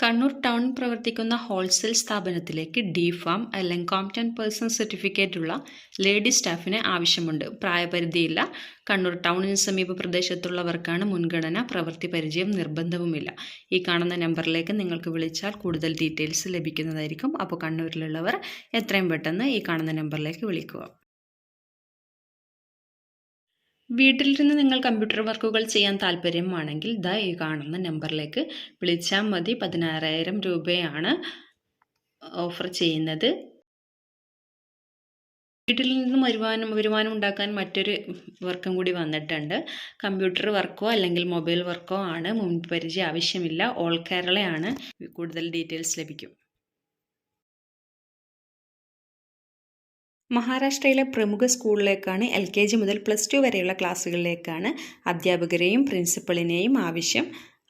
കണ്ണൂർ ടൗണിൽ പ്രവർത്തിക്കുന്ന ഹോൾസെയിൽ സ്ഥാപനത്തിലേക്ക് DPharm അല്ലെങ്കിൽ കോമ്പറ്റന്റ് പേഴ്സൺ സർട്ടിഫിക്കറ്റ് ഉള്ള ലേഡി സ്റ്റാഫിന് ആവശ്യമുണ്ട്. പ്രായപരിധിയില്ല. കണ്ണൂർ ടൗണിന് സമീപ പ്രദേശത്തുള്ളവർക്കാണ് മുൻഗണന. പ്രവൃത്തി പരിചയം നിർബന്ധവുമില്ല. ഈ കാണുന്ന നമ്പറിലേക്ക് നിങ്ങൾക്ക് വിളിച്ചാൽ കൂടുതൽ ഡീറ്റെയിൽസ് ലഭിക്കുന്നതായിരിക്കും. അപ്പോൾ കണ്ണൂരിലുള്ളവർ എത്രയും പെട്ടെന്ന് ഈ കാണുന്ന നമ്പറിലേക്ക് വിളിക്കുക. വീട്ടിലിരുന്ന് നിങ്ങൾ കമ്പ്യൂട്ടർ വർക്കുകൾ ചെയ്യാൻ താല്പര്യമാണെങ്കിൽ ഈ കാണുന്ന നമ്പറിലേക്ക് വിളിച്ചാൽ മതി. 16,000 രൂപയാണ് ഓഫർ ചെയ്യുന്നത്. വീട്ടിൽ നിന്നും വരുമാനം ഉണ്ടാക്കാൻ മറ്റൊരു വർക്കും കൂടി വന്നിട്ടുണ്ട്. കമ്പ്യൂട്ടർ വർക്കോ അല്ലെങ്കിൽ മൊബൈൽ വർക്കോ ആണ്. മുൻപരിചയം ആവശ്യമില്ല. ഓൾ കേരളയാണ്. കൂടുതൽ ഡീറ്റെയിൽസ് ലഭിക്കും. മഹാരാഷ്ട്രയിലെ പ്രമുഖ സ്കൂളിലേക്കാണ് LKG മുതൽ +2 വരെയുള്ള ക്ലാസ്സുകളിലേക്കാണ് അധ്യാപകരെയും പ്രിൻസിപ്പളിനെയും ആവശ്യം.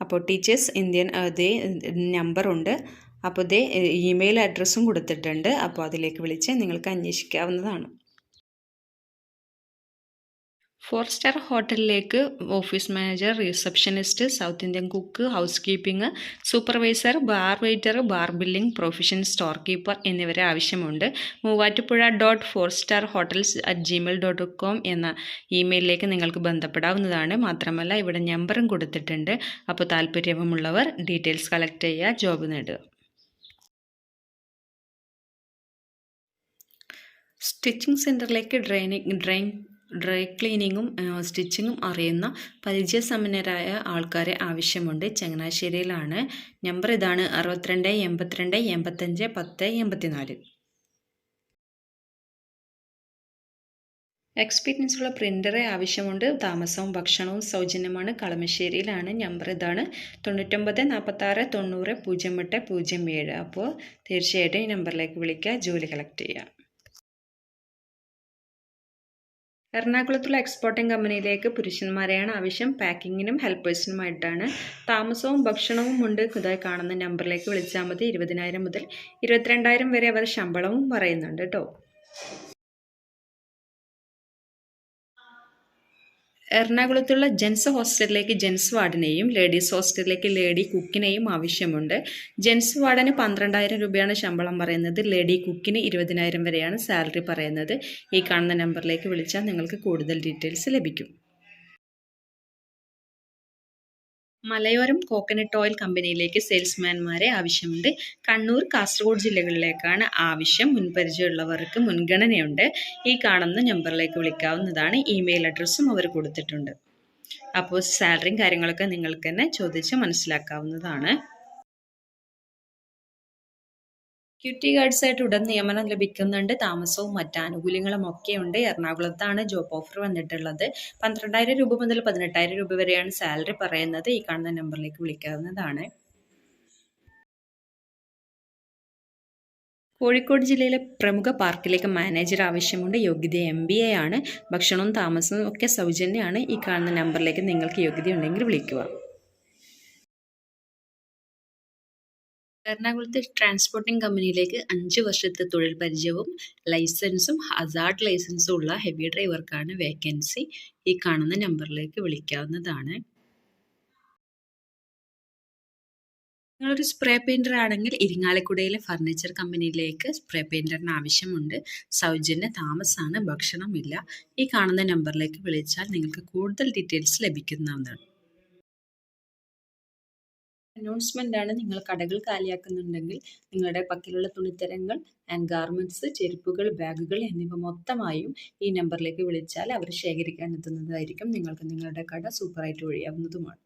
അപ്പോൾ ടീച്ചേഴ്സ് ഇന്ത്യൻ നമ്പറുണ്ട്. അപ്പോൾ ഇമെയിൽ അഡ്രസ്സും കൊടുത്തിട്ടുണ്ട്. അപ്പോൾ അതിലേക്ക് വിളിച്ച് നിങ്ങൾക്ക് അന്വേഷിക്കാവുന്നതാണ്. 4 സ്റ്റാർ ഹോട്ടലിലേക്ക് office manager, receptionist, south Indian cook, house keeping, supervisor, bar waiter, bar billing, professional store keeper എന്നിവരെ ആവശ്യമുണ്ട്. മൂവാറ്റുപുഴ .forstars@gmail.com എന്ന ഇമെയിലിലേക്ക് നിങ്ങൾക്ക് ബന്ധപ്പെടാവുന്നതാണ്. മാത്രമല്ല ഇവിടെ നമ്പറും കൊടുത്തിട്ടുണ്ട്. അപ്പോൾ താല്പര്യമുള്ളവർ ഡീറ്റെയിൽസ് കളക്ട് ചെയ്യുക, ജോബ് നേടുക. സ്റ്റിച്ചിങ് സെൻറ്ററിലേക്ക് ഡ്രൈ ക്ലീനിങ്ങും സ്റ്റിച്ചിങ്ങും അറിയുന്ന പരിചയസമ്പന്നരായ ആൾക്കാരെ ആവശ്യമുണ്ട്. ചങ്ങനാശ്ശേരിയിലാണ്. നമ്പർ ഇതാണ്: 62 82 85 10 84. എക്സ്പീരിയൻസ് ഉള്ള പ്രിൻ്ററെ ആവശ്യമുണ്ട്. താമസവും ഭക്ഷണവും സൗജന്യമാണ്. കളമശ്ശേരിയിലാണ്. നമ്പർ ഇതാണ്: 99 46 90 08 07. അപ്പോൾ തീർച്ചയായിട്ടും ഈ നമ്പറിലേക്ക് വിളിക്കുക, ജോലി കളക്ട് ചെയ്യുക. എറണാകുളത്തുള്ള എക്സ്പോർട്ടിംഗ് കമ്പനിയിലേക്ക് പുരുഷന്മാരെയാണ് ആവശ്യം. പാക്കിങ്ങിനും ഹെൽപ്പേഴ്സിനുമായിട്ടാണ്. താമസവും ഭക്ഷണവും ഉണ്ട്. ഇതായി കാണുന്ന നമ്പറിലേക്ക് വിളിച്ചാൽ മതി. 20,000 മുതൽ 22,000 വരെ അവർ ശമ്പളവും പറയുന്നുണ്ട് കേട്ടോ. എറണാകുളത്തുള്ള ജെൻസ് ഹോസ്റ്റലിലേക്ക് ജെൻസ് വാർഡിനെയും ലേഡീസ് ഹോസ്റ്റലിലേക്ക് ലേഡി കുക്കിനെയും ആവശ്യമുണ്ട്. ജെൻസ് വാർഡിന് 12,000 രൂപയാണ് ശമ്പളം പറയുന്നത്. ലേഡി കുക്കിന് 20,000 വരെയാണ് സാലറി പറയുന്നത്. ഈ കാണുന്ന നമ്പറിലേക്ക് വിളിച്ചാൽ നിങ്ങൾക്ക് കൂടുതൽ ഡീറ്റെയിൽസ് ലഭിക്കും. മലയോരം കോക്കനട്ട് ഓയിൽ കമ്പനിയിലേക്ക് സെയിൽസ്മാൻമാരെ ആവശ്യമുണ്ട്. കണ്ണൂർ, കാസർഗോഡ് ജില്ലകളിലേക്കാണ് ആവശ്യം. മുൻപരിചയമുള്ളവർക്ക് മുൻഗണനയുണ്ട്. ഈ കാണുന്ന നമ്പറിലേക്ക് വിളിക്കാവുന്നതാണ്. ഇമെയിൽ അഡ്രസ്സും അവർ കൊടുത്തിട്ടുണ്ട്. അപ്പോൾ സാലറിയും കാര്യങ്ങളൊക്കെ നിങ്ങൾക്ക് തന്നെ ചോദിച്ച് മനസ്സിലാക്കാവുന്നതാണ്. സെക്യൂരിറ്റി ഗാർഡ്സായിട്ട് ഉടൻ നിയമനം ലഭിക്കുന്നുണ്ട്. താമസവും മറ്റ് ആനുകൂല്യങ്ങളും ഒക്കെ ഉണ്ട്. എറണാകുളത്താണ് ജോബ് ഓഫർ വന്നിട്ടുള്ളത്. 12,000 രൂപ മുതൽ 18,000 രൂപ വരെയാണ് സാലറി പറയുന്നത്. ഈ കാണുന്ന നമ്പറിലേക്ക് വിളിക്കാവുന്നതാണ്. കോഴിക്കോട് ജില്ലയിലെ പ്രമുഖ പാർക്കിലേക്ക് മാനേജർ ആവശ്യമുണ്ട്. യോഗ്യത MBA ആണ്. ഭക്ഷണവും താമസവും ഒക്കെ സൗജന്യമാണ്. ഈ കാണുന്ന നമ്പറിലേക്ക് നിങ്ങൾക്ക് യോഗ്യത ഉണ്ടെങ്കിൽ വിളിക്കുക. എറണാകുളത്തെ ട്രാൻസ്പോർട്ടിംഗ് കമ്പനിയിലേക്ക് 5 വർഷത്തെ തൊഴിൽ പരിചയവും ലൈസൻസും ഹസാർഡ് ലൈസൻസും ഉള്ള ഹെവി ഡ്രൈവർക്കാണ് വേക്കൻസി. ഈ കാണുന്ന നമ്പറിലേക്ക് വിളിക്കാവുന്നതാണ്. നിങ്ങളൊരു സ്പ്രേ പെയിൻറ്റർ ആണെങ്കിൽ ഇരിങ്ങാലക്കുടയിലെ ഫർണിച്ചർ കമ്പനിയിലേക്ക് സ്പ്രേ പെയിൻറ്ററിന് ആവശ്യമുണ്ട്. സൗജന്യ താമസമാണ്. ഭക്ഷണമില്ല. ഈ കാണുന്ന നമ്പറിലേക്ക് വിളിച്ചാൽ നിങ്ങൾക്ക് കൂടുതൽ ഡീറ്റെയിൽസ് ലഭിക്കുന്നതാണ്. അനൗൺസ്മെൻ്റ് ആണ്. നിങ്ങൾ കടകൾ കാലിയാക്കുന്നുണ്ടെങ്കിൽ നിങ്ങളുടെ പക്കലുള്ള തുണിത്തരങ്ങൾ ആൻഡ് ഗാർമെൻറ്റ്സ്, ചെരുപ്പുകൾ, ബാഗുകൾ എന്നിവ മൊത്തമായും ഈ നമ്പറിലേക്ക് വിളിച്ചാൽ അവർ ശേഖരിക്കാൻ എത്തുന്നതായിരിക്കും. നിങ്ങൾക്ക് നിങ്ങളുടെ കട സൂപ്പറായിട്ട് ഒഴിയാവുന്നതുമാണ്.